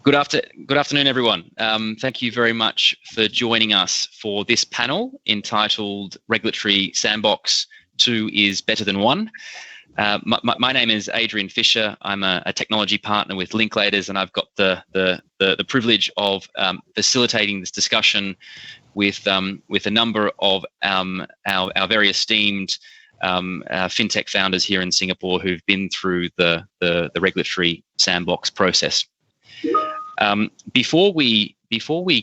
Good afternoon, everyone. Thank you very much for joining us for this panel entitled Regulatory Sandbox 2 is Better Than 1. My name is Adrian Fisher. I'm a technology partner with Regulators, and I've got the privilege of facilitating this discussion with a number of our very esteemed fintech founders here in Singapore who've been through the regulatory sandbox process. Before we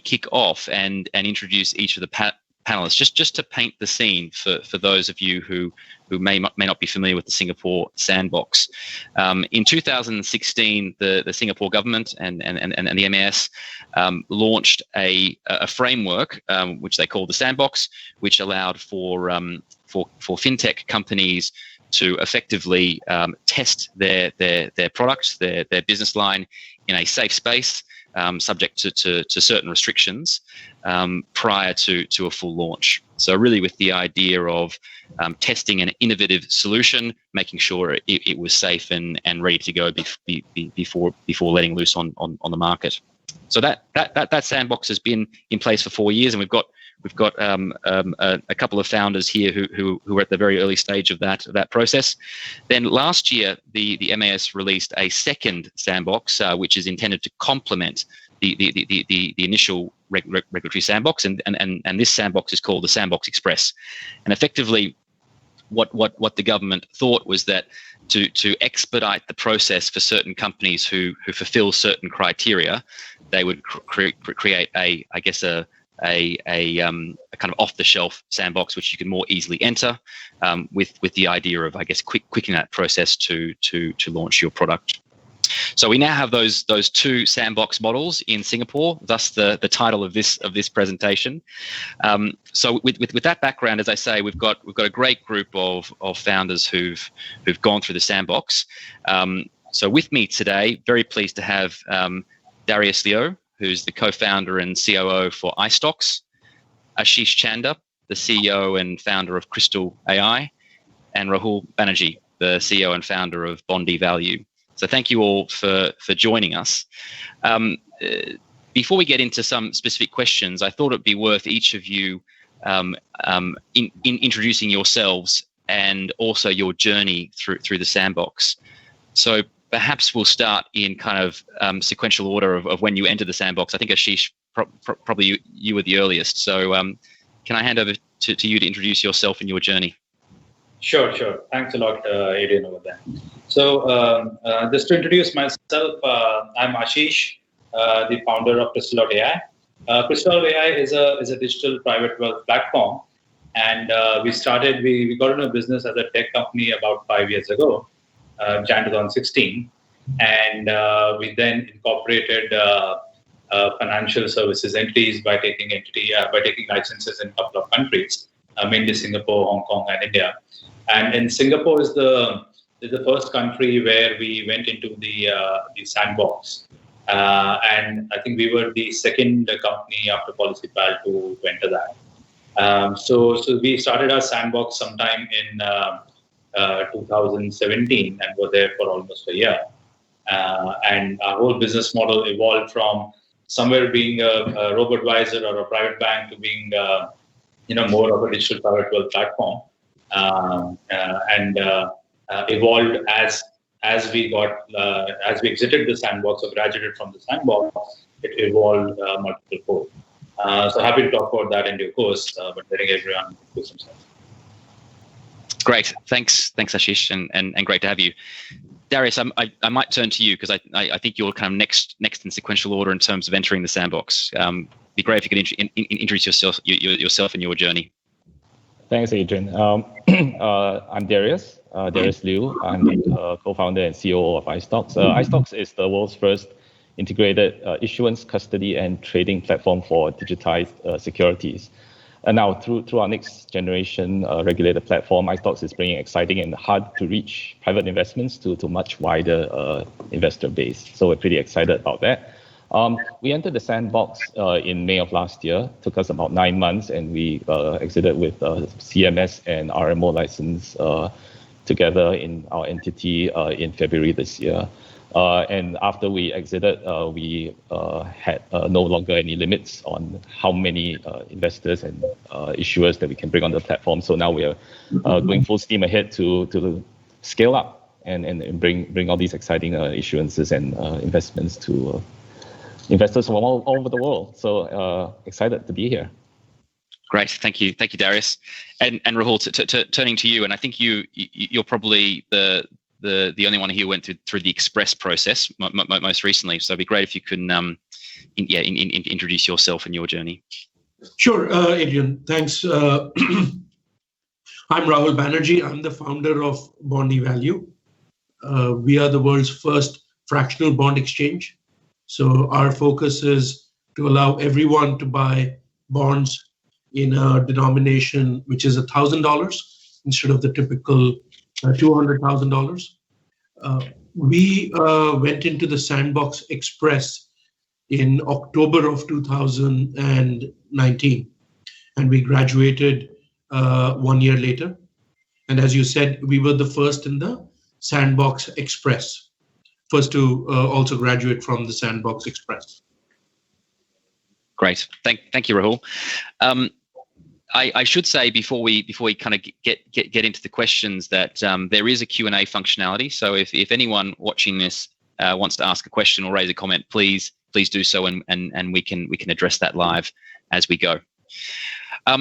kick off and introduce each of the panelists, just to paint the scene for those of you who may not be familiar with the Singapore Sandbox. In 2016, the Singapore government and the MAS launched a framework which they called the Sandbox, which allowed for fintech companies to effectively test their products, their business line in a safe space, subject to certain restrictions prior to a full launch. So really with the idea of testing an innovative solution, making sure it was safe and ready to go before letting loose on the market. So that sandbox has been in place for 4 years, and we've got a couple of founders here who are at the very early stage of that process. Then last year, the MAS released a second sandbox, which is intended to complement the initial regulatory sandbox, and this sandbox is called the Sandbox Express. And effectively, what the government thought was that to expedite the process for certain companies who fulfill certain criteria, they would create a kind of off-the-shelf sandbox which you can more easily enter, with the idea of quickening that process to launch your product. So we now have those two sandbox models in Singapore, thus the title of this presentation. So with that background, as I say, we've got a great group of founders who've gone through the sandbox. So with me today, very pleased to have Darius Leo, who's the co-founder and COO for Istock, Ashish Chanda, the CEO and founder of Priscilla AI, and Rahul Banerjee, the CEO and founder of Bondi Value. So thank you all for joining us. Before we get into some specific questions, I thought it'd be worth each of you in introducing yourselves and also your journey through the sandbox. So perhaps we'll start in kind of sequential order of when you entered the sandbox. I think Ashish, probably you were the earliest. So can I hand over to you to introduce yourself and your journey? Sure. Thanks a lot, Adrian, over there. So just to introduce myself, I'm Ashish, the founder of Priscilla AI. Priscilla AI is a digital private wealth platform, and we got into business as a tech company about 5 years ago, Jan 2016, and we then incorporated financial services entities by taking licenses in a couple of countries, mainly Singapore, Hong Kong, and India. And in Singapore is the first country where we went into the sandbox, and I think we were the second company after Publicity to enter that. So we started our sandbox sometime in 2017 and were there for almost a year. And our whole business model evolved from somewhere being a robo-advisor or a private bank to being more of a digital private wealth platform. And evolved as we exited the sandbox or graduated from the sandbox. It evolved multiple fold. So happy to talk about that in due course, but letting everyone do some stuff. Great, thanks Ashish, and great to have you. Darius, I might turn to you because I think you're kind of next in sequential order in terms of entering the sandbox. Be great if you could introduce yourself and your journey. Thanks, Adrian. I'm Darius Liu. I'm the co-founder and COO of Istock. Istock is the world's first integrated issuance, custody, and trading platform for digitized securities. And now through our next generation regulated platform, Istock is bringing exciting and hard to reach private investments to much wider investor base. So we're pretty excited about that. We entered the sandbox in May of last year. Took us about 9 months, and we exited with CMS and RMO license together in our entity in February this year. And after we exited, we had no longer any limits on how many investors and issuers that we can bring on the platform. So now we are going full steam ahead to scale up and bring all these exciting issuances and investments to investors from all over the world. So excited to be here. Great, thank you, Darius, and Rahul. Turning to you, and I think you're probably the only one here who went through the Express process most recently. So it'd be great if you can introduce yourself and your journey. Sure, Adrian. Thanks. I'm Rahul Banerjee. I'm the founder of Bond Value. We are the world's first fractional bond exchange. So our focus is to allow everyone to buy bonds in a denomination which is $1,000 instead of the typical $200,000. We went into the Sandbox Express in October of 2019, and we graduated 1 year later. And as you said, we were the first in the Sandbox Express, first to also graduate from the Sandbox Express. Great, thank you, Rahul. I should say before we kind of get into the questions that there is a Q&A functionality. So if anyone watching this wants to ask a question or raise a comment, please do so, and we can address that live as we go.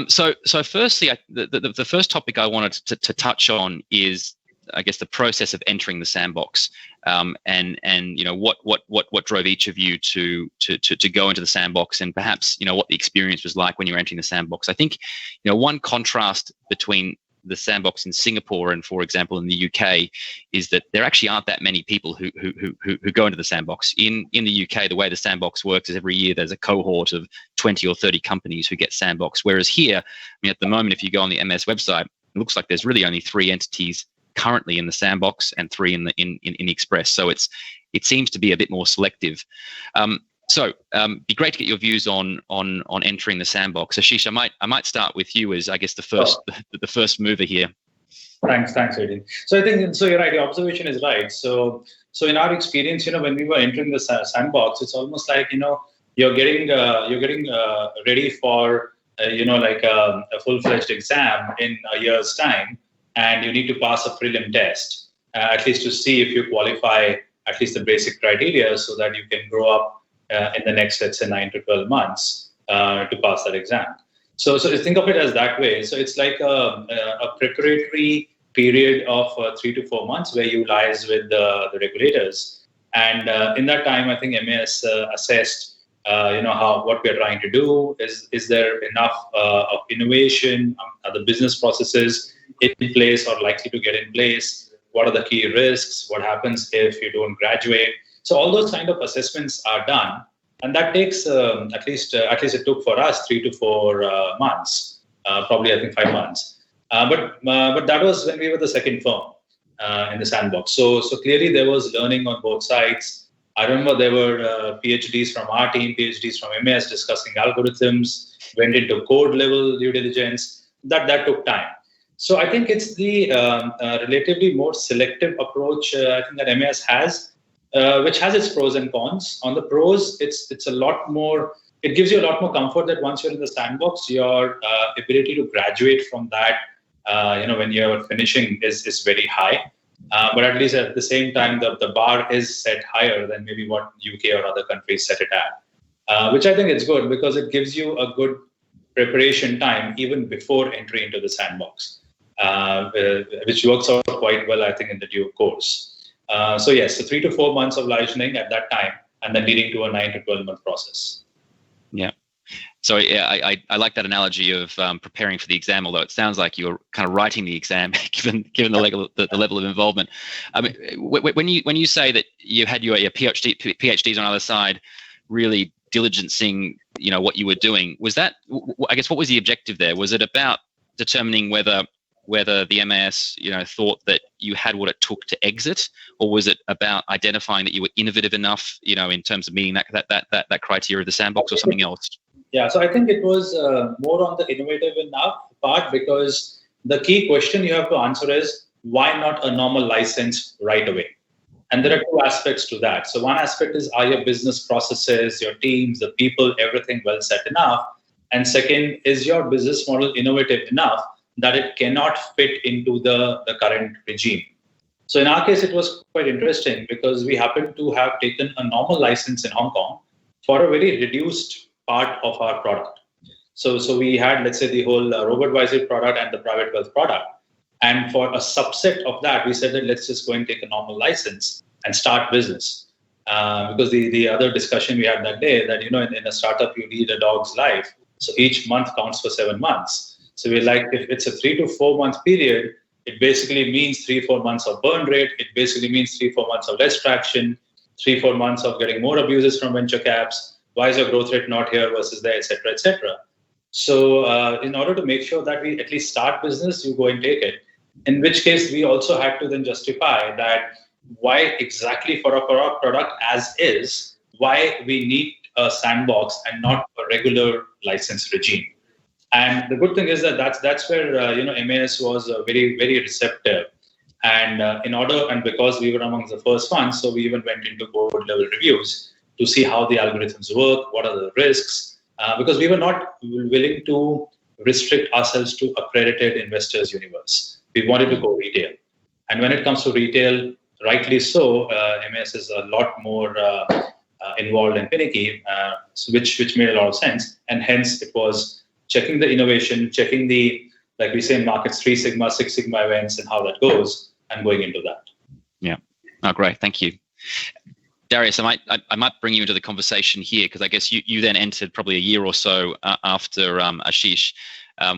So firstly, the first topic I wanted to touch on is, I guess, the process of entering the Sandbox, and what drove each of you to go into the Sandbox, and perhaps what the experience was like when you were entering the Sandbox. I think one contrast between the Sandbox in Singapore and, for example, in the UK, is that there actually aren't that many people who go into the Sandbox. In the UK, the way the Sandbox works is every year there's a cohort of 20 or 30 companies who get Sandbox, whereas here, at the moment, if you go on the MS website, it looks like there's really only 3 entities currently in the Sandbox and 3 in the Express. So it seems to be a bit more selective. So be great to get your views on entering the Sandbox. Ashish, I might start with you as, I guess, the first mover here. Thanks, Adrian. So I think you're right. Your observation is right. So in our experience, when we were entering the Sandbox, it's almost like you're getting ready for like a full-fledged exam in a year's time, and you need to pass a prelim test, at least to see if you qualify at least the basic criteria, so that you can grow up in the next, let's say, 9 to 12 months to pass that exam. So think of it as that way. So it's like a preparatory period of 3 to 4 months where you liaise with the regulators. And in that time, I think MAS assessed what we are trying to do. Is there enough of innovation? Are the business processes in place or likely to get in place? What are the key risks? What happens if you don't graduate? So all those kind of assessments are done, and that takes at least it took for us 3 to 4 months, probably I think 5 months. But that was when we were the second firm in the Sandbox. So clearly there was learning on both sides. I remember there were PhDs from our team, PhDs from MAS discussing algorithms, went into code level due diligence. That took time. So I think it's the relatively more selective approach I think that MAS has, which has its pros and cons. On the pros, it's a lot more. It gives you a lot more comfort that once you're in the Sandbox, your ability to graduate from that, when you're finishing, is very high. But at least at the same time, the bar is set higher than maybe what UK or other countries set it at, which I think is good because it gives you a good preparation time even before entry into the Sandbox, which works out quite well, I think, in the due course. So 3 to 4 months of licensing at that time, and then leading to a 9 to 12 month process. Yeah. So I like that analogy of preparing for the exam, although it sounds like you're kind of writing the exam, given the level of involvement. I mean, when you say that you had your PhDs on the other side, really diligencing, what you were doing, was that, I guess, what was the objective there? Was it about determining whether the MAS, thought that you had what it took to exit, or was it about identifying that you were innovative enough, in terms of meeting that criteria of the Sandbox, or something else? Yeah, so I think it was more on the innovative enough part, because the key question you have to answer is, why not a normal license right away? And there are two aspects to that. So one aspect is, are your business processes, your teams, the people, everything well set enough? And second, is your business model innovative enough that it cannot fit into the current regime? So in our case, it was quite interesting because we happened to have taken a normal license in Hong Kong for a very reduced part of our product. So we had, let's say, the whole robo-advisory product and the private wealth product. And for a subset of that, we said that let's just go and take a normal license and start business. Because the other discussion we had that day that, in a startup, you lead a dog's life. So each month counts for 7 months. So we're like, if it's a 3 to 4 month period, it basically means 3-4 months of burn rate. It basically means 3-4 months of less traction, 3-4 months of getting more abuses from venture caps. Why is your growth rate not here versus there, et cetera, et cetera. So in order to make sure that we at least start business, you go and take it. In which case, we also had to then justify that why exactly for a product as is, why we need a sandbox and not a regular license regime. And the good thing is that that's where MAS was very, very receptive. And because we were among the first ones, so we even went into board level reviews to see how the algorithms work, what are the risks, because we were not willing to restrict ourselves to accredited investors universe. We wanted to go retail. And when it comes to retail, rightly so, MAS is a lot more involved and finicky, which made a lot of sense. And hence, it was checking the innovation, checking the, like we say in markets, 3 Sigma, 6 Sigma events and how that goes, and going into that. Yeah. Oh, great. Thank you. Darius, I might bring you into the conversation here because I guess you then entered probably a year or so after Ashish.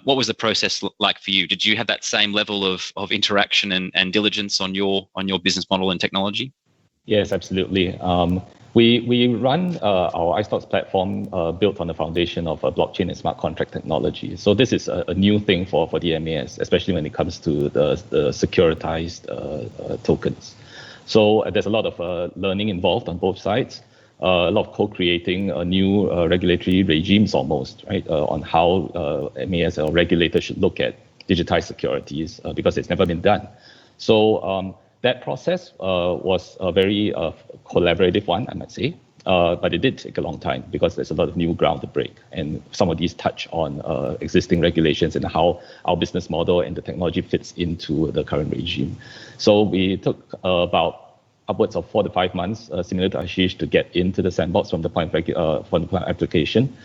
What was the process like for you? Did you have that same level of interaction and diligence on your business model and technology? Yes, absolutely. We run our Istock platform built on the foundation of blockchain and smart contract technology. So this is a new thing for the MAS, especially when it comes to the securitized tokens. So there's a lot of learning involved on both sides. A lot of co-creating new regulatory regimes almost, right, on how MAS or regulators should look at digitized securities because it's never been done. So that process was a very collaborative one, I might say, but it did take a long time because there's a lot of new ground to break. And some of these touch on existing regulations and how our business model and the technology fits into the current regime. So we took about upwards of 4 to 5 months, similar to Ashish, to get into the sandbox from the point of application.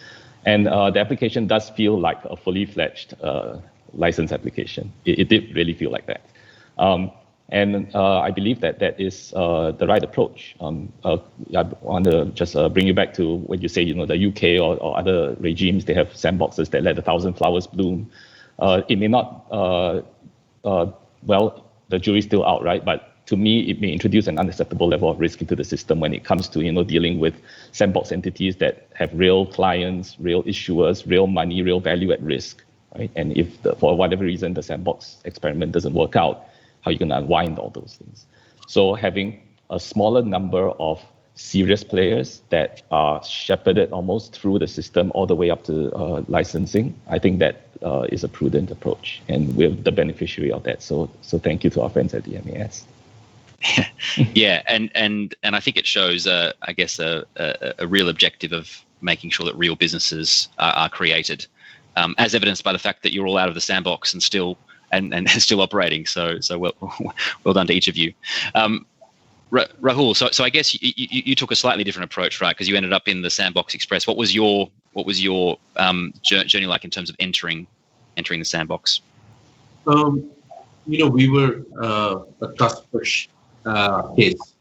And the application does feel like a fully fledged license application. It did really feel like that. And I believe that is the right approach. I want to just bring you back to when you say, the UK or other regimes, they have sandboxes that let 1,000 flowers bloom. It may not, well, the jury's still out, right? But to me, it may introduce an unacceptable level of risk into the system when it comes to, dealing with sandbox entities that have real clients, real issuers, real money, real value at risk, right? And if for whatever reason the sandbox experiment doesn't work out, how are you going to unwind all those things? So having a smaller number of serious players that are shepherded almost through the system all the way up to licensing, I think that is a prudent approach, and we're the beneficiary of that. So thank you to our friends at the MAS. Yeah, and I think it shows, I guess, a real objective of making sure that real businesses are created, as evidenced by the fact that you're all out of the sandbox and still still operating. So well done to each of you. Rahul, so I guess you took a slightly different approach, right? Because you ended up in the Sandbox Express. What was your journey like in terms of entering the sandbox? We were a cusp-ish case.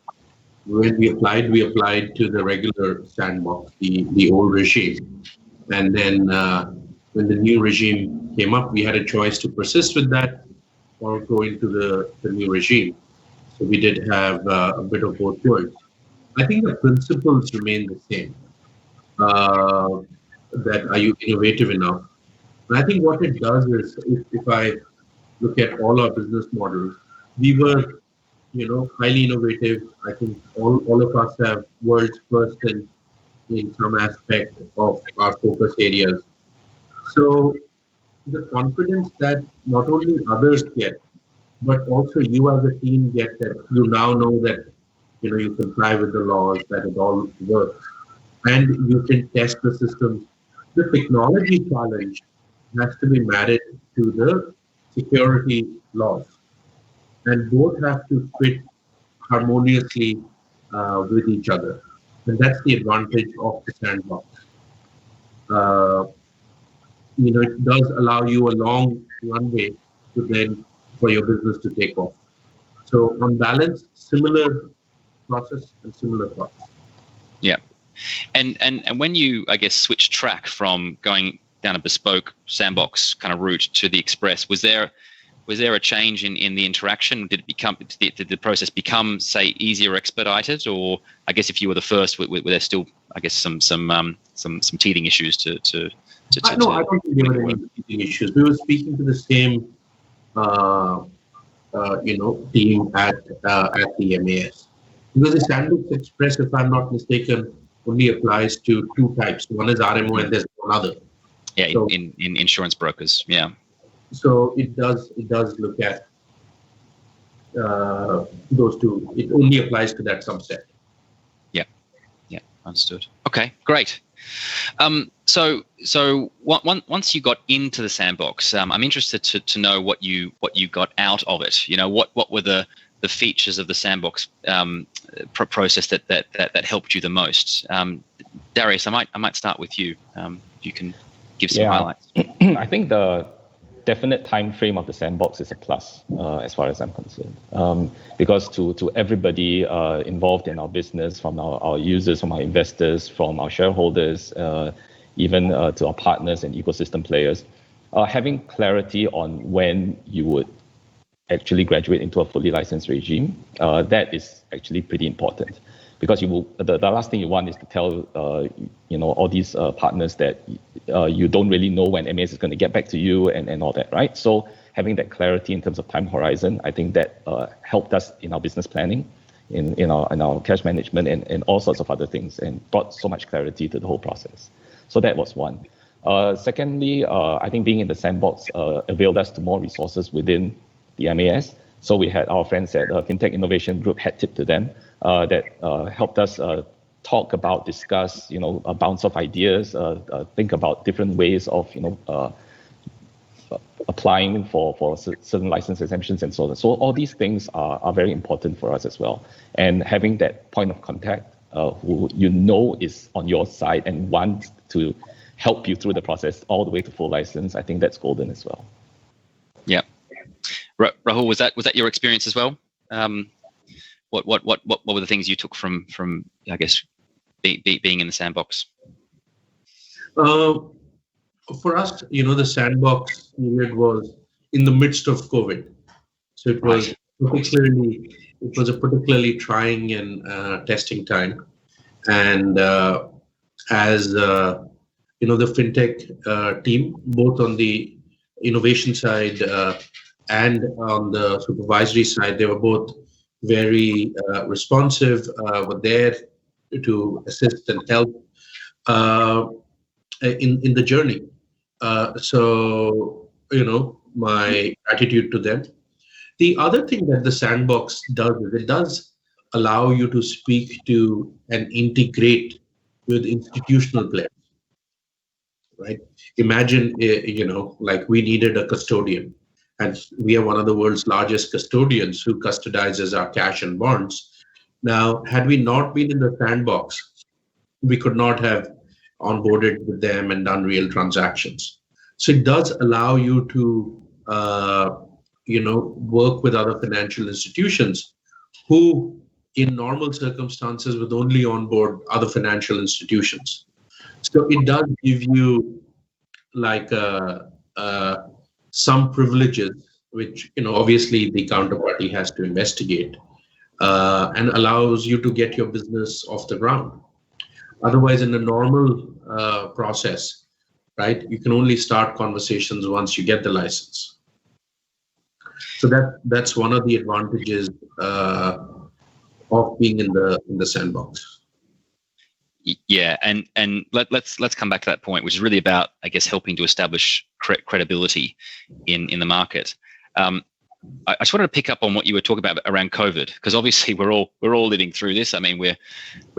When we applied to the regular sandbox, the old regime, and then when the new regime came up, we had a choice to persist with that or go into the new regime. So we did have a bit of both worlds. I think the principles remain the same. That are you innovative enough? And I think what it does is, if I look at all our business models, we were, highly innovative. I think all of us have world's first in some aspect of our focus areas. So the confidence that not only others get, but also you as a team get, that you now know that, you comply with the laws, that it all works, and you can test the systems. The technology challenge has to be married to the security laws, and both have to fit harmoniously with each other. And that's the advantage of the sandbox. Uh, it does allow you a long runway to then for your business to take off. So on balance, similar process and similar thoughts. Yeah. And when you, I guess, switch track from going down a bespoke sandbox kind of route to the express, was there a change in the interaction? Did the process become, say, easier, expedited, or I guess if you were the first, were there still, I guess, some teething issues to No, I don't think there were any teething issues. We were speaking to the same team at the MAS, because the Sandbox Express, if I'm not mistaken, only applies to two types. One is RMO and there's one other. Yeah, so, in insurance brokers. Yeah. So it does look at those two. It only applies to that subset. Yeah, understood. Okay, great. So once you got into the sandbox, I'm interested to know what you got out of it. What were the features of the sandbox process that helped you the most? Darius, I might start with you. If you can give some highlights. I think the definite time frame of the sandbox is a plus as far as I'm concerned, because to everybody involved in our business, from our users, from our investors, from our shareholders, even to our partners and ecosystem players, having clarity on when you would actually graduate into a fully licensed regime, that is actually pretty important, because the last thing you want is to tell all these partners that you don't really know when MAS is going to get back to you and all that, right? So having that clarity in terms of time horizon, I think that helped us in our business planning, in our cash management, and all sorts of other things, and brought so much clarity to the whole process. So that was one. Secondly, I think being in the sandbox availed us to more resources within the MAS. So we had our friends at FinTech Innovation Group had tip to them that helped us talk about, discuss, bounce off ideas, think about different ways of, applying for certain license exemptions and so on. So all these things are very important for us as well. And having that point of contact who is on your side and wants to help you through the process all the way to full license, I think that's golden as well. Yeah. Rahul, was that your experience as well? What were the things you took from I guess being in the sandbox? For us, the sandbox period was in the midst of COVID, so it was a particularly trying and testing time. And as the fintech team, both on the innovation side and on the supervisory side, they were both very responsive, were there to assist and help in the journey. So my gratitude to them. The other thing that the sandbox does is it does allow you to speak to and integrate with institutional players, right? Imagine, like we needed a custodian, and we are one of the world's largest custodians who custodizes our cash and bonds. Now, had we not been in the sandbox, we could not have onboarded with them and done real transactions. So it does allow you to, work with other financial institutions who, in normal circumstances, would only onboard other financial institutions. So it does give you like some privileges, which obviously the counterparty has to investigate, and allows you to get your business off the ground. Otherwise, in a normal process, right, you can only start conversations once you get the license. So that's one of the advantages of being in the sandbox. Yeah, and let's come back to that point, which is really about, I guess, helping to establish credibility in the market. I just wanted to pick up on what you were talking about around COVID, because obviously we're all living through this. I mean, we're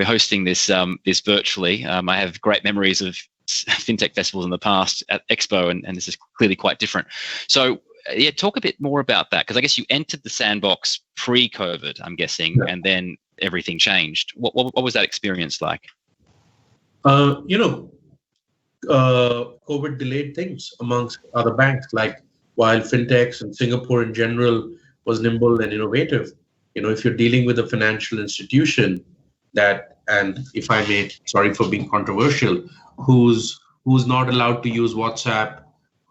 hosting this this virtually. I have great memories of fintech festivals in the past at Expo, and this is clearly quite different. So yeah, talk a bit more about that, because I guess you entered the Sandbox pre-COVID, I'm guessing, and then everything changed. What was that experience like? COVID delayed things amongst other banks, like while fintechs and Singapore in general was nimble and innovative. If you're dealing with a financial institution that, and if I may, sorry for being controversial, who's not allowed to use WhatsApp,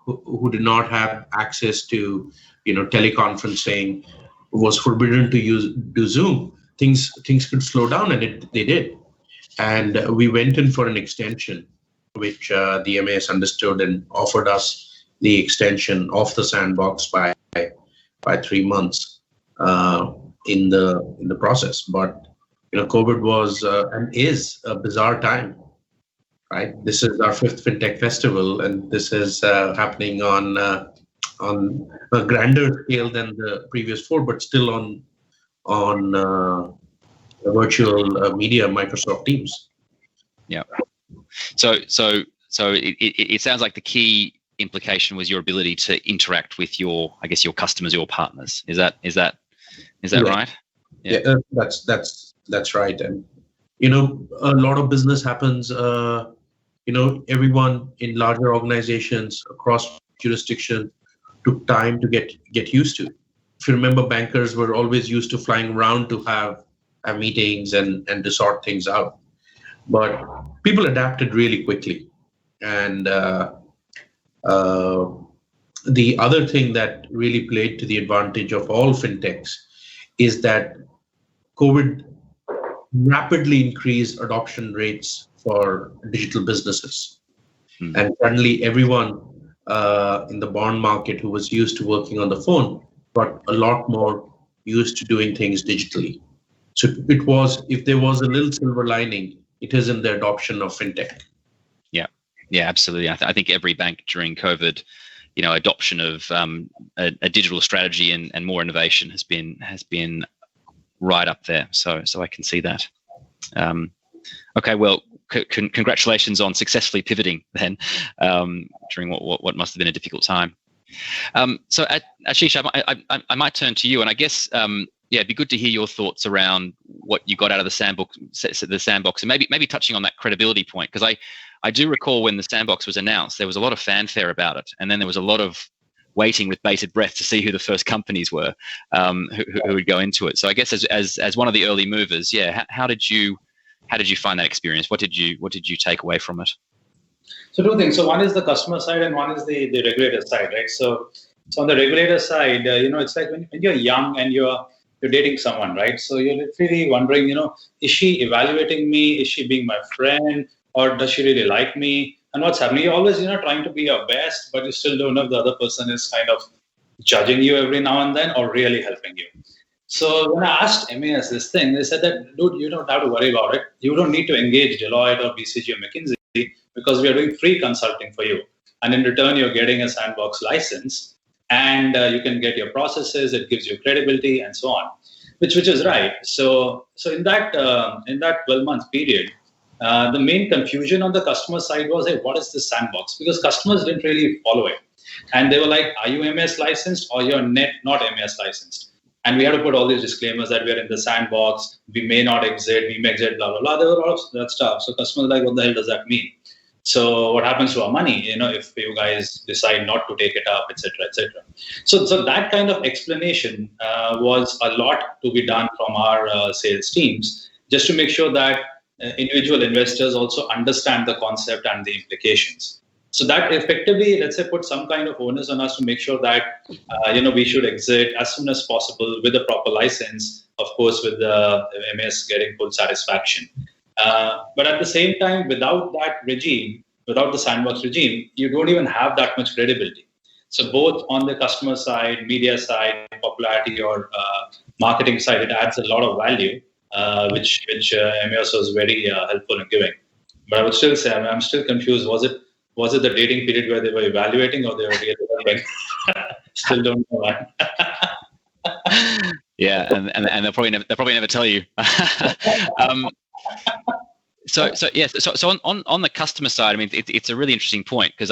who did not have access to, teleconferencing, was forbidden to do Zoom, things could slow down, and they did. And we went in for an extension, which the MAS understood and offered us the extension of the Sandbox by 3 months in the process. But COVID was and is a bizarre time, right? This is our 5th FinTech Festival, and this is happening on a grander scale than the previous 4, but still on a virtual media, Microsoft Teams. Yeah. So it sounds like the key implication was your ability to interact with your customers, your partners. Is that right? Yeah, that's right. And a lot of business happens. Everyone in larger organizations across jurisdictions took time to get used to. If you remember, bankers were always used to flying around to have meetings and to sort things out. But people adapted really quickly. And the other thing that really played to the advantage of all fintechs is that COVID rapidly increased adoption rates for digital businesses. And suddenly everyone in the bond market who was used to working on the phone got a lot more used to doing things digitally. So if there was a little silver lining, it is in the adoption of fintech. Yeah, absolutely. I think every bank during COVID, adoption of a digital strategy and more innovation has been right up there. So I can see that. Okay, well, congratulations on successfully pivoting then during what must have been a difficult time. So Ashish, I might turn to you, and I guess it'd be good to hear your thoughts around what you got out of the Sandbox, and maybe touching on that credibility point, because I do recall when the Sandbox was announced, there was a lot of fanfare about it, and then there was a lot of waiting with bated breath to see who the first companies were who would go into it. So I guess as one of the early movers, how did you find that experience? What did you take away from it? So 2 things. So one is the customer side, and one is the regulator side, right? So on the regulator side, it's like when you're young and you're dating someone, right? So you're literally wondering, is she evaluating me? Is she being my friend? Or does she really like me? And what's happening? You're always, trying to be your best, but you still don't know if the other person is kind of judging you every now and then or really helping you. So when I asked MAS this thing, they said that, dude, you don't have to worry about it. You don't need to engage Deloitte or BCG or McKinsey because we are doing free consulting for you. And in return, you're getting a Sandbox license, and you can get your processes. It gives you credibility and so on, which is right. So in that 12-month period, the main confusion on the customer side was, hey, what is this Sandbox? Because customers didn't really follow it. And they were like, are you MAS licensed or you're not MAS licensed? And we had to put all these disclaimers that we are in the Sandbox, we may not exit, we may exit, blah, blah, blah. There were a lot of that stuff. So customers were like, what the hell does that mean? So what happens to our money, if you guys decide not to take it up, et cetera, et cetera. So that kind of explanation was a lot to be done from our sales teams, just to make sure that individual investors also understand the concept and the implications. So that effectively, let's say, put some kind of onus on us to make sure that, we should exit as soon as possible with a proper license, of course, with the MAS getting full satisfaction. But at the same time, without that regime, without the Sandbox regime, you don't even have that much credibility. So both on the customer side, media side, popularity or marketing side, it adds a lot of value, which MAS was very helpful in giving. But I would still say, I'm still confused. Was it the dating period where they were evaluating or they were really helping? Still don't know that. Yeah, and they'll probably never tell you. So on the customer side, I mean, it's a really interesting point because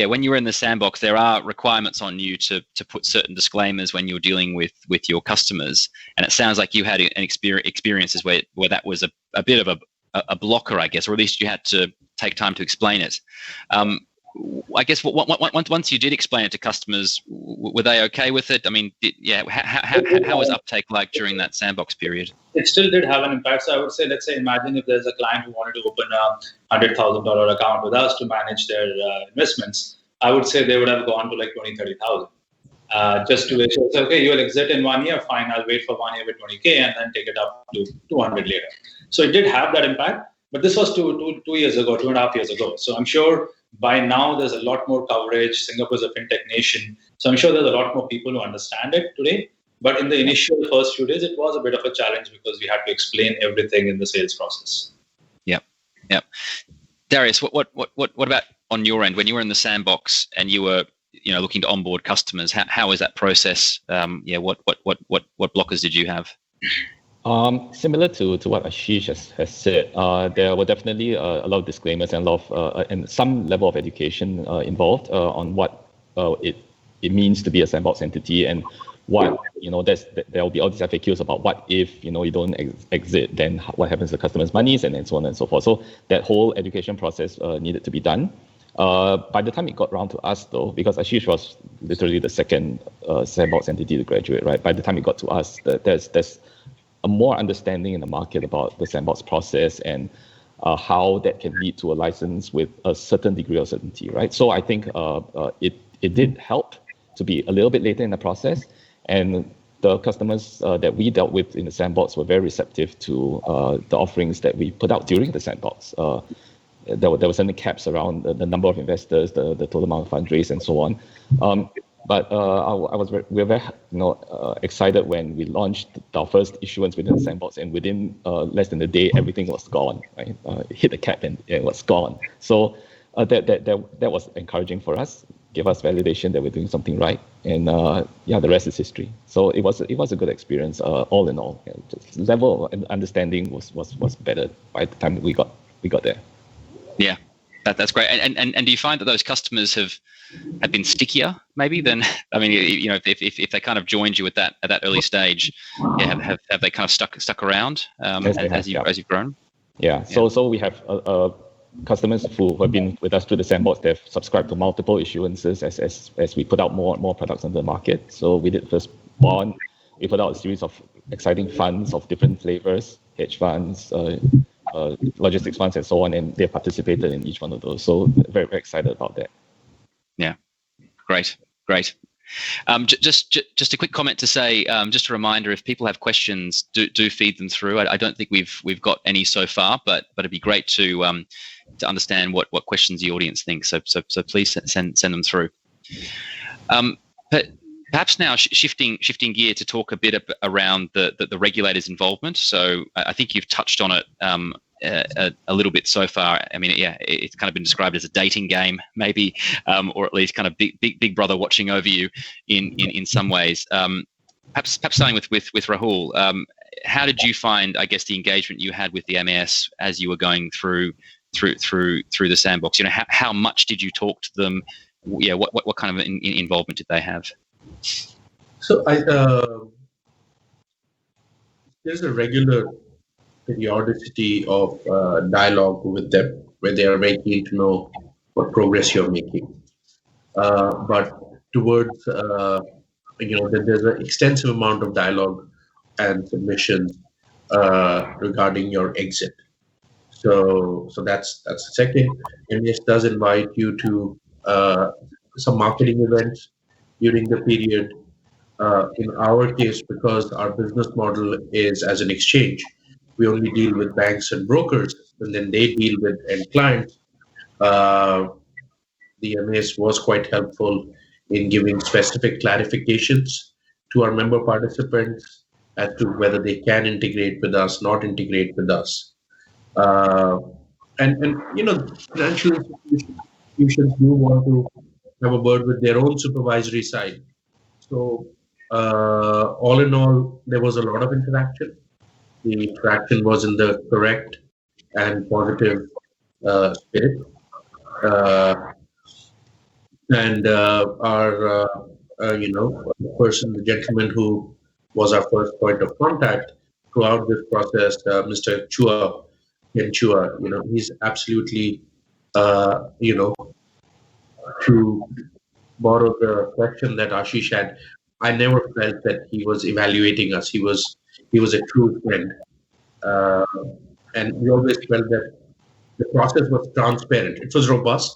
when you're in the sandbox, there are requirements on you to put certain disclaimers when you're dealing with your customers, and it sounds like you had an experiences where that was a bit of a blocker, I guess, or at least you had to take time to explain it. I guess once you did explain it to customers, were they okay with it? I mean, how was uptake like during that sandbox period? It still did have an impact. So I would say, let's say, imagine if there's a client who wanted to open a $100,000 account with us to manage their investments. I would say they would have gone to like 20,000-30,000 just to say, okay, you'll exit in 1 year, fine. I'll wait for 1 year with 20K and then take it up to 200 later. So it did have that impact, but this was two years ago, 2.5 years ago. So I'm sure by now there's a lot more coverage. Singapore is a fintech nation, so I'm sure there's a lot more people who understand it today. But in the initial first few days, it was a bit of a challenge because we had to explain everything in the sales process. Yeah. Darius, what about on your end when you were in the sandbox and you were looking to onboard customers? How was that process? What blockers did you have? Similar to what Ashish has said, there were definitely a lot of disclaimers and a lot of and some level of education involved on what it means to be a sandbox entity and what there will be all these FAQs about what if you don't exit, then what happens to the customers' monies and so on and so forth. So that whole education process needed to be done. By the time it got around to us, though, because Ashish was literally the second sandbox entity to graduate, right? By the time it got to us, there's a more understanding in the market about the sandbox process and how that can lead to a license with a certain degree of certainty, right? So I think it did help to be a little bit later in the process, and the customers that we dealt with in the sandbox were very receptive to the offerings that we put out during the sandbox. There were certain caps around the number of investors, the total amount of fundraise, and so on. But we were very excited when we launched our first issuance within the sandbox, and within less than a day, everything was gone. Right? It hit the cap and it was gone. So that was encouraging for us, gave us validation that we're doing something right, and the rest is history. So it was a good experience all in all. Just level of understanding was better by the time we got there. Yeah, that's great. And do you find that those customers have been stickier maybe than, I mean, if they kind of joined you at that early stage, have they kind of stuck around as you've grown? Yeah. So we have customers who have been with us through the sandbox. They've subscribed to multiple issuances as we put out more products on the market. So we did first bond. We put out a series of exciting funds of different flavors, hedge funds, logistics funds, and so on, and they participated in each one of those. So very, very excited about that. Yeah, great. Just a quick comment to say, just a reminder: if people have questions, do feed them through. I don't think we've got any so far, but it'd be great to understand what questions the audience thinks. So please send them through. But perhaps now shifting gear to talk a bit around the regulators' involvement. So I think you've touched on it a little bit so far. I mean, it's kind of been described as a dating game, maybe, or at least kind of big brother watching over you in some ways. Perhaps starting with Rahul, how did you find, I guess, the engagement you had with the MAS as you were going through the sandbox? How much did you talk to them? Yeah, what kind of involvement did they have? So there's a regular periodicity of dialogue with them where they are very keen to know what progress you're making. But towards, there's an extensive amount of dialogue and submissions regarding your exit. So that's the second. MAS does invite you to some marketing events during the period. In our case, because our business model is as an exchange, we only deal with banks and brokers, and then they deal with end clients. The MAS was quite helpful in giving specific clarifications to our member participants as to whether they can integrate with us, not integrate with us. And financial institutions do want to have a word with their own supervisory side. So All in all, there was a lot of interaction. The interaction was in the correct and positive spirit. And our, the gentleman who was our first point of contact throughout this process, Mr. Chua, Ken Chua, he's absolutely, to borrow the question that Ashish had, I never felt that he was evaluating us. He was a true friend, uh, and we always felt that the process was transparent. It was robust.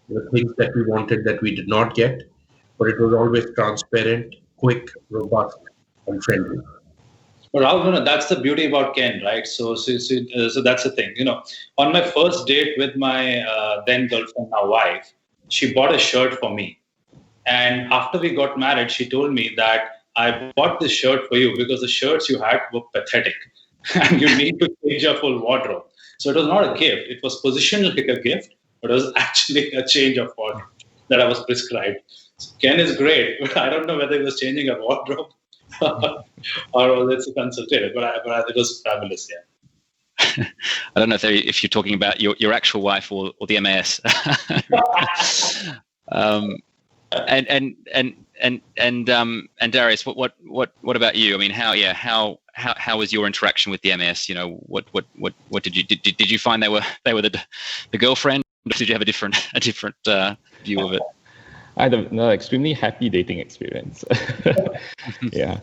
There were things that we wanted that we did not get, but it was always transparent, quick, robust, and friendly. But Rahul, that's the beauty about Ken, right? So that's the thing. On my first date with my then girlfriend, now wife, she bought a shirt for me. And after we got married, she told me that I bought this shirt for you because the shirts you had were pathetic and you need to change your full wardrobe. So it was not a gift. It was positioned like a gift, but it was actually a change of wardrobe that I was prescribed. So Ken is great, but I don't know whether he was changing a wardrobe or was it consultative, but it was fabulous, yeah. I don't know if you're talking about your actual wife or the MAS. And Darius, what about you? I mean, how was your interaction with the MS? What did you find they were the girlfriend? Or did you have a different view of it? I had an extremely happy dating experience. Yeah,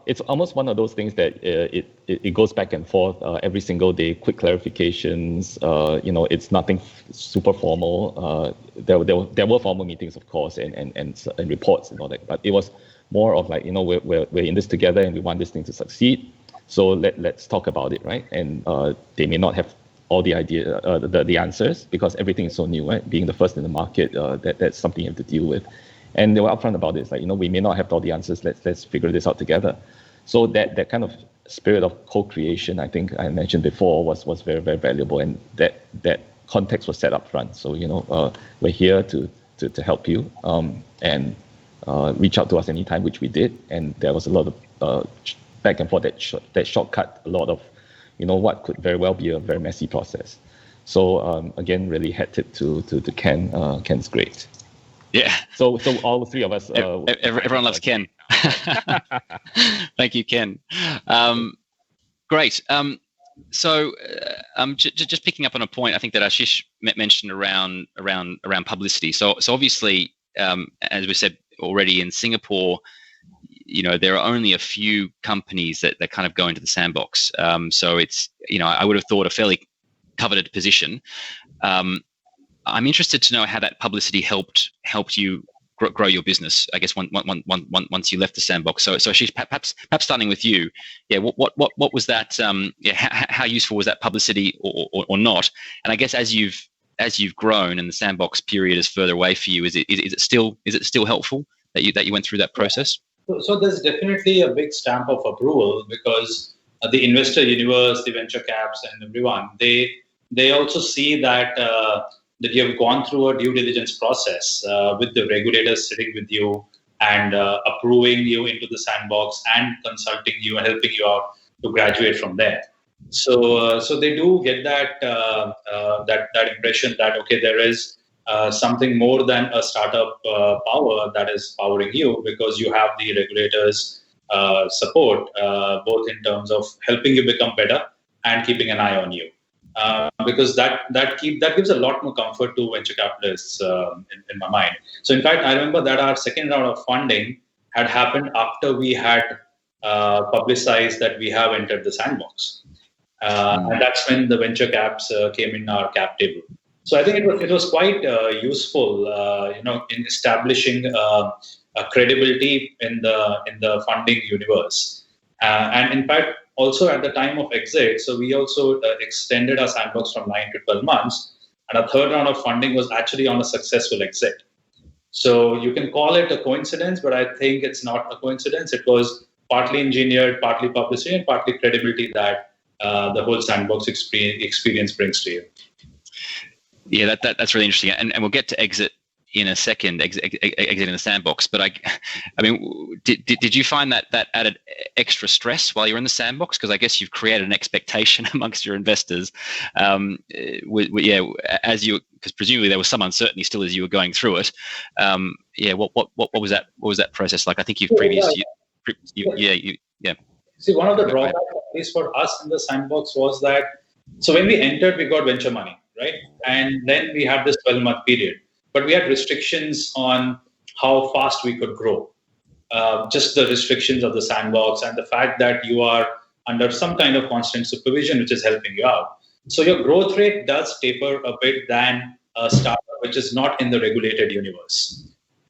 it's almost one of those things that it goes back and forth every single day. Quick clarifications. It's nothing super formal. There were formal meetings, of course, and reports and all that. But it was more of like, we're in this together and we want this thing to succeed. So let's talk about it, right? And they may not have all the idea, the answers, because everything is so new, right? Being the first in the market, that's something you have to deal with. And they were upfront about it. It's like, we may not have all the answers. Let's figure this out together. So that kind of spirit of co-creation, I think I mentioned before, was very, very valuable, and that context was set up front. So we're here to help you, and reach out to us anytime, which we did. And there was a lot of back and forth that shortcut a lot of what could very well be a very messy process. So again, really hat tip to Ken. Ken's great. Yeah. So all three of us. Everyone loves Ken. Thank you, Ken. Great. So just picking up on a point, I think that Ashish mentioned around publicity. So obviously, as we said already, in Singapore, there are only a few companies that kind of go into the sandbox. So it's, I would have thought a fairly coveted position. I'm interested to know how that publicity helped you grow your business, I guess, once you left the sandbox. So Ashish, perhaps starting with you, yeah, what was that? How useful was that publicity or not? And I guess as you've grown and the sandbox period is further away for you, is it still helpful that you went through that process? So there's definitely a big stamp of approval, because the investor universe, the venture caps, and everyone, they also see that you have gone through a due diligence process with the regulators sitting with you and approving you into the sandbox and consulting you and helping you out to graduate from there. So they do get that impression that, okay, there is something more than a startup power that is powering you, because you have the regulators' support, both in terms of helping you become better and keeping an eye on you. Because that gives a lot more comfort to venture capitalists in my mind. So in fact, I remember that our second round of funding had happened after we had publicized that we have entered the sandbox, and that's when the venture caps came in our cap table. So I think it was quite useful, in establishing a credibility in the funding universe, and in fact, also at the time of exit, so we also extended our sandbox from 9 to 12 months, and our third round of funding was actually on a successful exit. So you can call it a coincidence, but I think it's not a coincidence. It was partly engineered, partly publicity, and partly credibility that the whole sandbox experience brings to you. Yeah, that's really interesting, and we'll get to exit in a second, exiting the sandbox. But I mean, did you find that added extra stress while you're in the sandbox? Because I guess you've created an expectation amongst your investors. Because presumably there was some uncertainty still as you were going through it. What was that? What was that process like? I think you've previously. See, one of the drawbacks, at least for us in the sandbox, was that so when we entered, we got venture money, right? And then we had this 12-month period, but we had restrictions on how fast we could grow. Just the restrictions of the sandbox and the fact that you are under some kind of constant supervision, which is helping you out. So your growth rate does taper a bit than a startup, which is not in the regulated universe.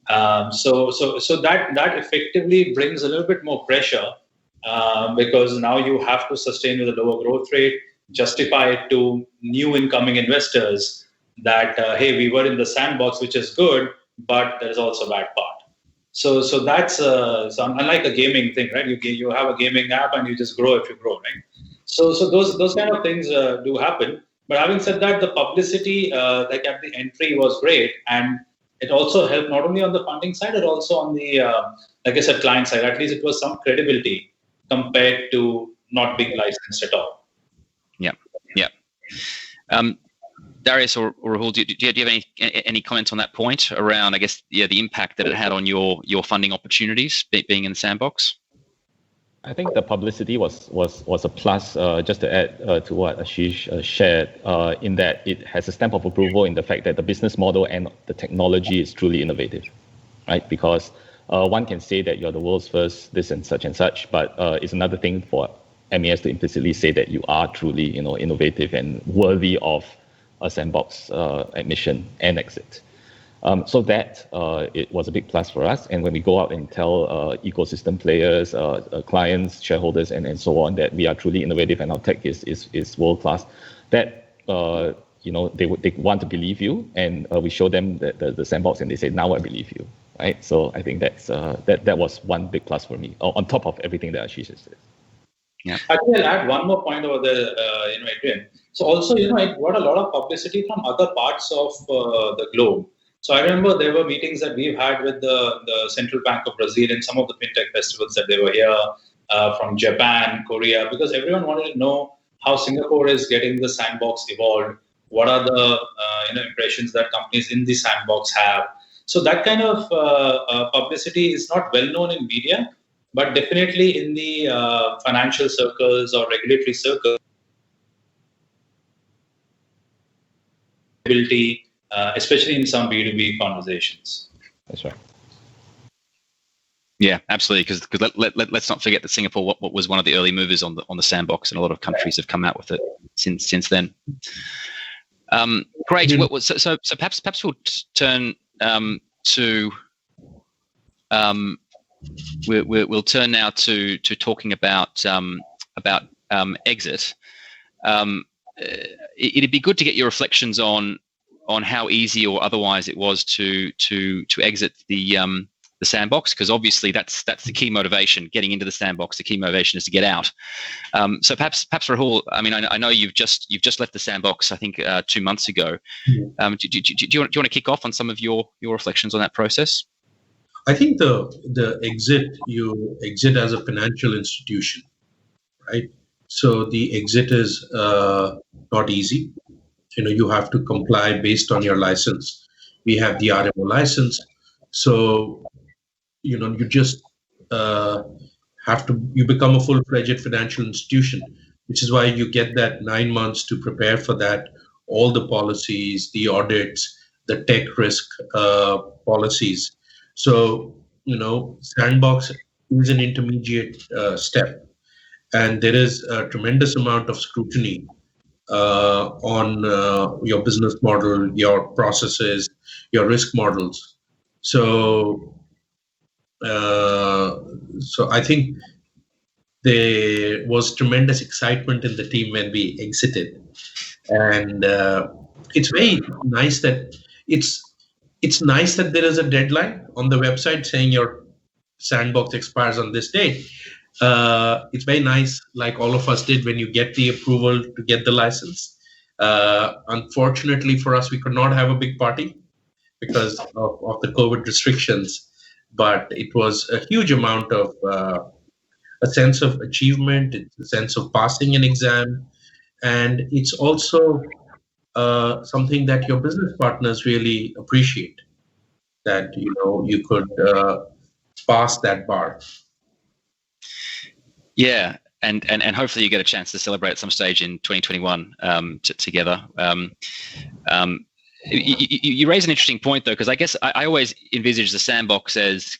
So that effectively brings a little bit more pressure because now you have to sustain with a lower growth rate, justify it to new incoming investors that hey, we were in the sandbox, which is good, but there is also a bad part. So that's so unlike a gaming thing, right? You have a gaming app and you just grow if you grow, right? So those kind of things do happen. But having said that, the publicity like at the entry was great, and it also helped not only on the funding side, but also on the like I said, client side. At least it was some credibility compared to not being licensed at all. Yeah. Darius or Rahul, do you have any comments on that point around, I guess, the impact that it had on your funding opportunities being in the sandbox? I think the publicity was a plus. Just to add to what Ashish shared, in that it has a stamp of approval in the fact that the business model and the technology is truly innovative, right? Because one can say that you're the world's first this and such, but it's another thing for MAS to implicitly say that you are truly, innovative and worthy of a sandbox admission and exit. So that it was a big plus for us. And when we go out and tell ecosystem players, clients, shareholders, and so on, that we are truly innovative and our tech is world class, that they want to believe you, and we show them the sandbox, and they say, now I believe you, right? So I think that was one big plus for me, on top of everything that Ashish has said. Yeah. I think I'll add one more point over there, Adrian. So also, it got a lot of publicity from other parts of the globe. So I remember there were meetings that we've had with the Central Bank of Brazil and some of the fintech festivals that they were here, from Japan, Korea, because everyone wanted to know how Singapore is getting the sandbox evolved. What are the impressions that companies in the sandbox have? So that kind of publicity is not well known in media, but definitely in the financial circles or regulatory circles, especially in some B2B conversations. That's right. Yeah, absolutely. Because let's not forget that Singapore what was one of the early movers on the sandbox, and a lot of countries have come out with it since then. Great. So perhaps we'll turn to. We'll turn now to talking about exit. It'd be good to get your reflections on how easy or otherwise it was to exit the sandbox, because obviously that's the key motivation. Getting into the sandbox, the key motivation is to get out. So perhaps Rahul, I mean, I know you've just left the sandbox, I think 2 months ago. Do you want to kick off on some of your reflections on that process? I think the exit, you exit as a financial institution, right? So the exit is not easy. You have to comply based on your license. We have the RMO license. So, you just you become a full-fledged financial institution, which is why you get that 9 months to prepare for that, all the policies, the audits, the tech risk policies. So, Sandbox is an intermediate step, and there is a tremendous amount of scrutiny on your business model, your processes, your risk models. So I think there was tremendous excitement in the team when we exited, and it's very nice that it's nice that there is a deadline on the website saying your sandbox expires on this date. It's very nice, like all of us did when you get the approval to get the license. Unfortunately for us, we could not have a big party because of the COVID restrictions, but it was a huge amount of a sense of achievement, it's a sense of passing an exam, and it's also something that your business partners really appreciate, that you could pass that bar. Yeah, and hopefully you get a chance to celebrate at some stage in 2021 together. You raise an interesting point though, because I guess I always envisage the Sandbox as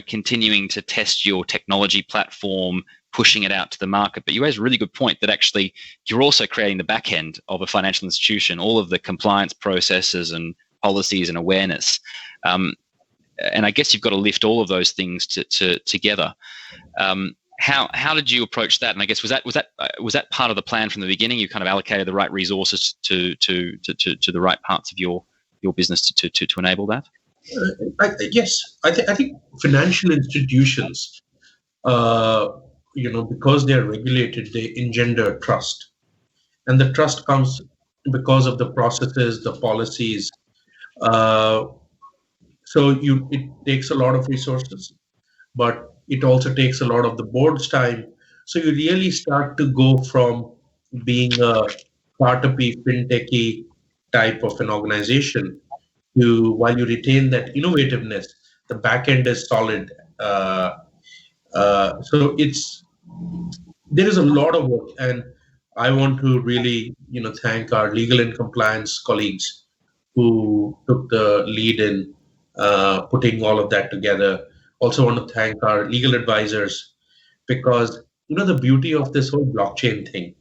continuing to test your technology platform, pushing it out to the market. But you raise a really good point that actually you're also creating the back end of a financial institution, all of the compliance processes and policies and awareness. And I guess you've got to lift all of those things together. How did you approach that? And I guess was that part of the plan from the beginning? You kind of allocated the right resources to the right parts of your business to enable that. Yes, I think financial institutions, because they are regulated, they engender trust, and the trust comes because of the processes, the policies. So it takes a lot of resources, but it also takes a lot of the board's time. So you really start to go from being a startup-y, fintechy type of an organization to, while you retain that innovativeness, the back end is solid. So there is a lot of work, and I want to really thank our legal and compliance colleagues who took the lead in putting all of that together. Also want to thank our legal advisors, because the beauty of this whole blockchain thing,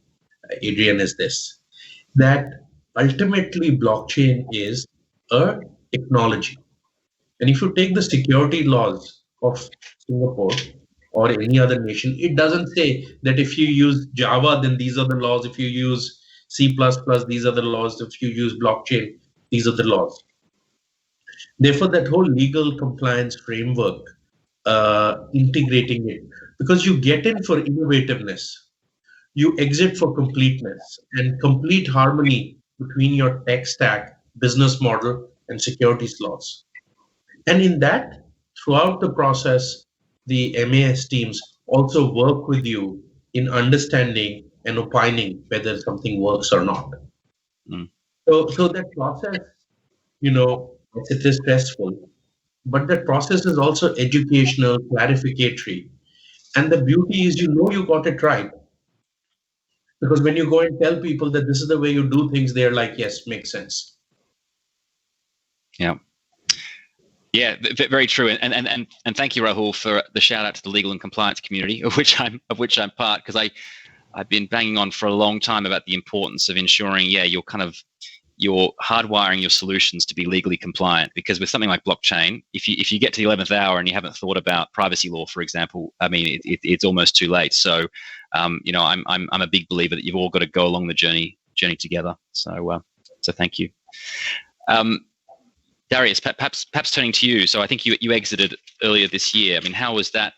Adrian, is this, that ultimately blockchain is a technology. And if you take the security laws of Singapore or any other nation, it doesn't say that if you use Java, then these are the laws. If you use C++, these are the laws. If you use blockchain, these are the laws. Therefore, that whole legal compliance framework, integrating it, because you get in for innovativeness, you exit for completeness and complete harmony between your tech stack, business model, and securities laws. And in that, throughout the process, the MAS teams also work with you in understanding and opining whether something works or not. Mm. So that process, it is stressful, but that process is also educational, clarificatory. And the beauty is, you got it right. Because when you go and tell people that this is the way you do things, they're like, yes, makes sense. Yeah. Yeah, very true. And thank you, Rahul, for the shout out to the legal and compliance community, of which I'm part, because I've been banging on for a long time about the importance of ensuring, you're hardwiring your solutions to be legally compliant. Because with something like blockchain, if you get to the 11th hour and you haven't thought about privacy law, for example, I mean, it's almost too late. So, I'm a big believer that you've all got to go along the journey together. So thank you. Darius, perhaps turning to you. So I think you exited earlier this year. I mean, how was that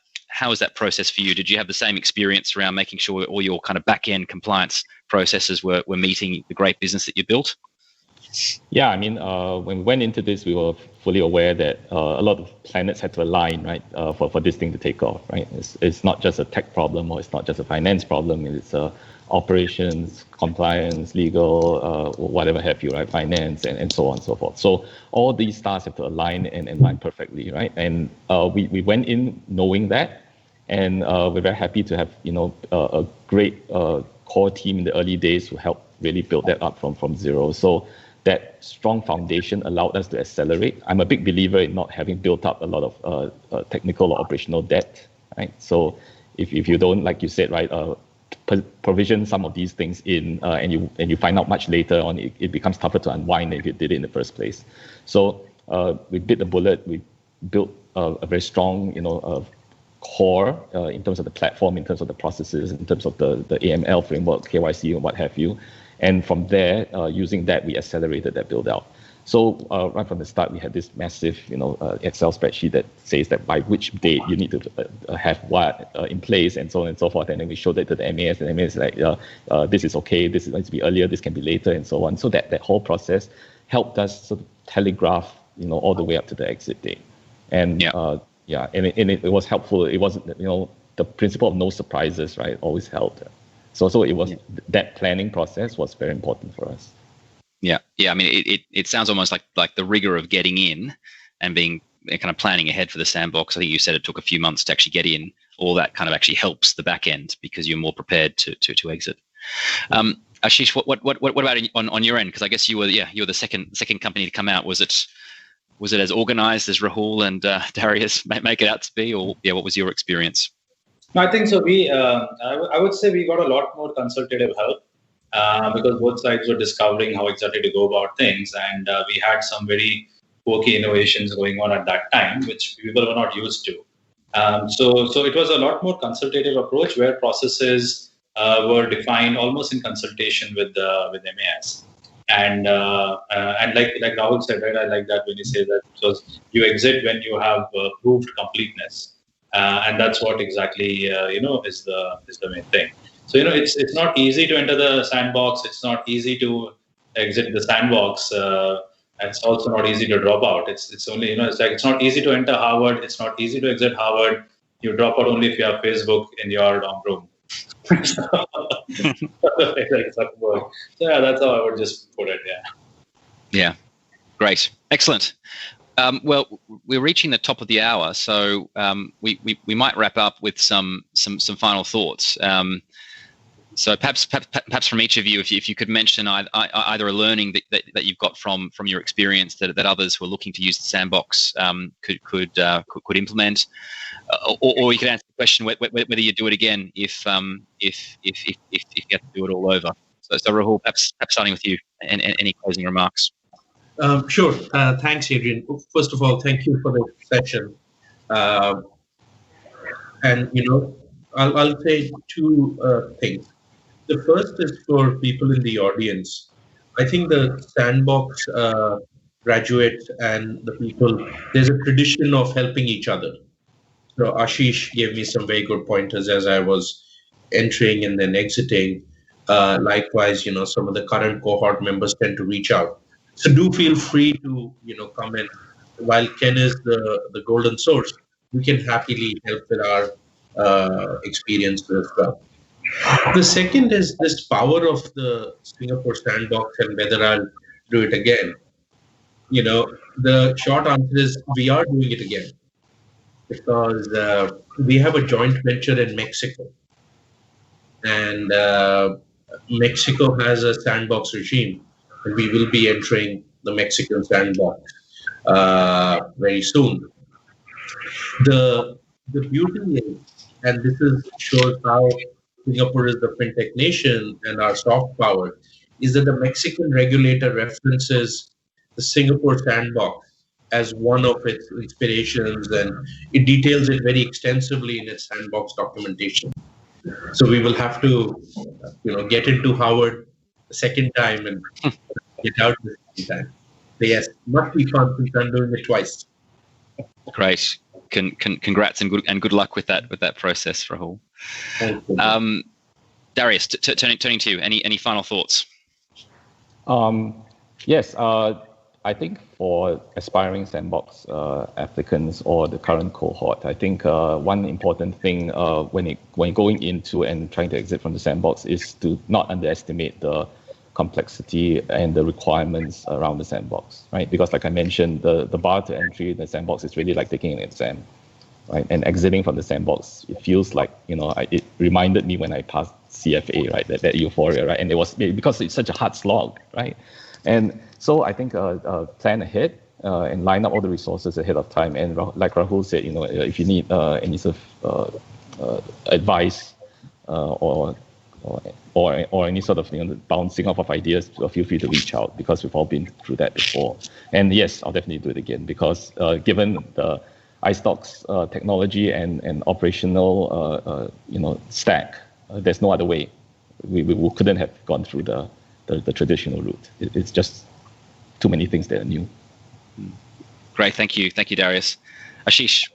process for you? Did you have the same experience around making sure all your kind of back-end compliance processes were meeting the great business that you built? Yeah, I mean, when we went into this, we were fully aware that a lot of planets had to align, right, for this thing to take off, right? It's not just a tech problem, or it's not just a finance problem. It's operations, compliance, legal, whatever have you, right? Finance and so on and so forth. So all these stars have to align and align perfectly, right? And we went in knowing that, and we're very happy to have a great core team in the early days who helped really build that up from zero. So that strong foundation allowed us to accelerate. I'm a big believer in not having built up a lot of technical or operational debt, right? So if you don't, like you said, right, provision some of these things in, and you find out much later on, it becomes tougher to unwind if you did it in the first place. So we bit the bullet. We built a very strong, core in terms of the platform, in terms of the processes, in terms of the AML framework, KYC, and what have you. And from there, using that, we accelerated that build out. So right from the start, we had this massive, Excel spreadsheet that says that by which date you need to have what in place, and so on and so forth. And then we showed that to the MAS, and the MAS is like, this is okay, this is going to be earlier, this can be later, and so on. So that whole process helped us sort of telegraph all the way up to the exit date. And it was helpful. It wasn't, the principle of no surprises, right, always helped. So it was that planning process was very important for us. Yeah. I mean, it sounds almost like the rigor of getting in and being kind of planning ahead for the sandbox. I think you said it took a few months to actually get in. All that kind of actually helps the back end because you're more prepared to exit. Ashish, what about on your end? Because I guess you were the second company to come out. Was it as organized as Rahul and Darius make it out to be, or what was your experience? I think so. I would say we got a lot more consultative help because both sides were discovering how exactly to go about things, and we had some very quirky innovations going on at that time, which people were not used to. So it was a lot more consultative approach where processes were defined almost in consultation with MAS. And like Rahul said, right? I like that when you say that because you exit when you have proved completeness, and that's what exactly is the main thing. So it's not easy to enter the sandbox. It's not easy to exit the sandbox. It's also not easy to drop out. It's only it's like it's not easy to enter Harvard. It's not easy to exit Harvard. You drop out only if you have Facebook in your dorm room. So yeah, that's how I would just put it. Yeah, great, excellent. Well, we're reaching the top of the hour, so we might wrap up with some final thoughts. So perhaps from each of you, if you could mention either a learning that you've got from your experience that others who are looking to use the sandbox could implement, or you could answer the question whether you do it again if you have to do it all over. So Rahul, perhaps starting with you, and any closing remarks. Sure. Thanks, Adrian. First of all, thank you for the session. And I'll say two things. The first is for people in the audience. I think the Sandbox graduates and the people, there's a tradition of helping each other. So Ashish gave me some very good pointers as I was entering and then exiting. Likewise, some of the current cohort members tend to reach out. So do feel free to, come in. While Ken is the golden source, we can happily help with our experience as well. The second is this power of the Singapore Sandbox and whether I'll do it again. The short answer is we are doing it again because we have a joint venture in Mexico. And Mexico has a sandbox regime, and we will be entering the Mexican sandbox very soon. The beauty is, and this shows how Singapore is the fintech nation and our soft power, is that the Mexican regulator references the Singapore sandbox as one of its inspirations, and it details it very extensively in its sandbox documentation. So we will have to, get into Howard the second time and get out the second time. But yes, must be fun since I'm doing it twice. Great. Congrats and good luck with that process, Rahul. Darius, turning to you, any final thoughts? Yes, I think for aspiring sandbox applicants or the current cohort, I think one important thing when going into and trying to exit from the sandbox is to not underestimate the complexity and the requirements around the sandbox, right? Because like I mentioned, the bar to entry in the sandbox is really like taking an exam, right? And exiting from the sandbox, it feels like, it reminded me when I passed CFA, right? That euphoria, right? And it was because it's such a hard slog, right? And so I think plan ahead and line up all the resources ahead of time. And like Rahul said, if you need any sort of advice or any sort of bouncing off of ideas, feel free to reach out because we've all been through that before. And yes, I'll definitely do it again because given the Istock's technology and operational stack, there's no other way. We couldn't have gone through the traditional route. It's just too many things that are new. Great, thank you, Darius. Ashish,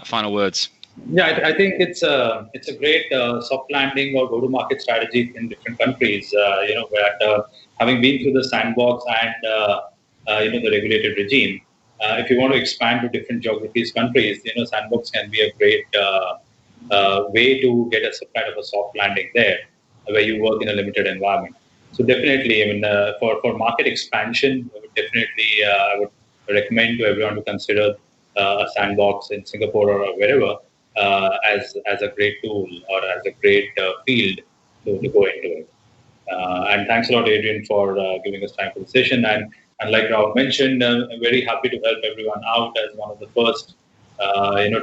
final words. Yeah, I think it's a great soft landing or go-to-market strategy in different countries. Where having been through the sandbox and the regulated regime, if you want to expand to different geographies, countries, Sandbox can be a great way to get a kind of a soft landing there, where you work in a limited environment. So definitely, for market expansion, I would recommend to everyone to consider a Sandbox in Singapore or wherever as a great tool or as a great field to go into it. And thanks a lot, Adrian, for giving us time for the session. And like Rahul mentioned, I'm very happy to help everyone out as one of the first,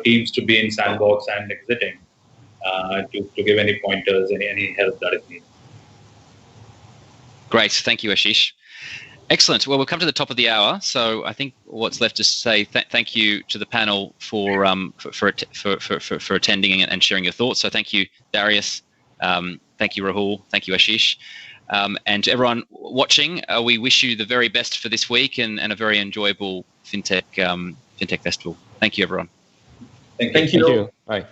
teams to be in Sandbox and exiting to give any pointers, any help that is needed. Great, thank you, Ashish. Excellent. Well, we'll come to the top of the hour, so I think what's left is to say thank you to the panel for attending and sharing your thoughts. So thank you, Darius. Thank you, Rahul. Thank you, Ashish. And to everyone watching, we wish you the very best for this week and a very enjoyable FinTech Festival. Thank you, everyone. Thank you. Thank you. Bye.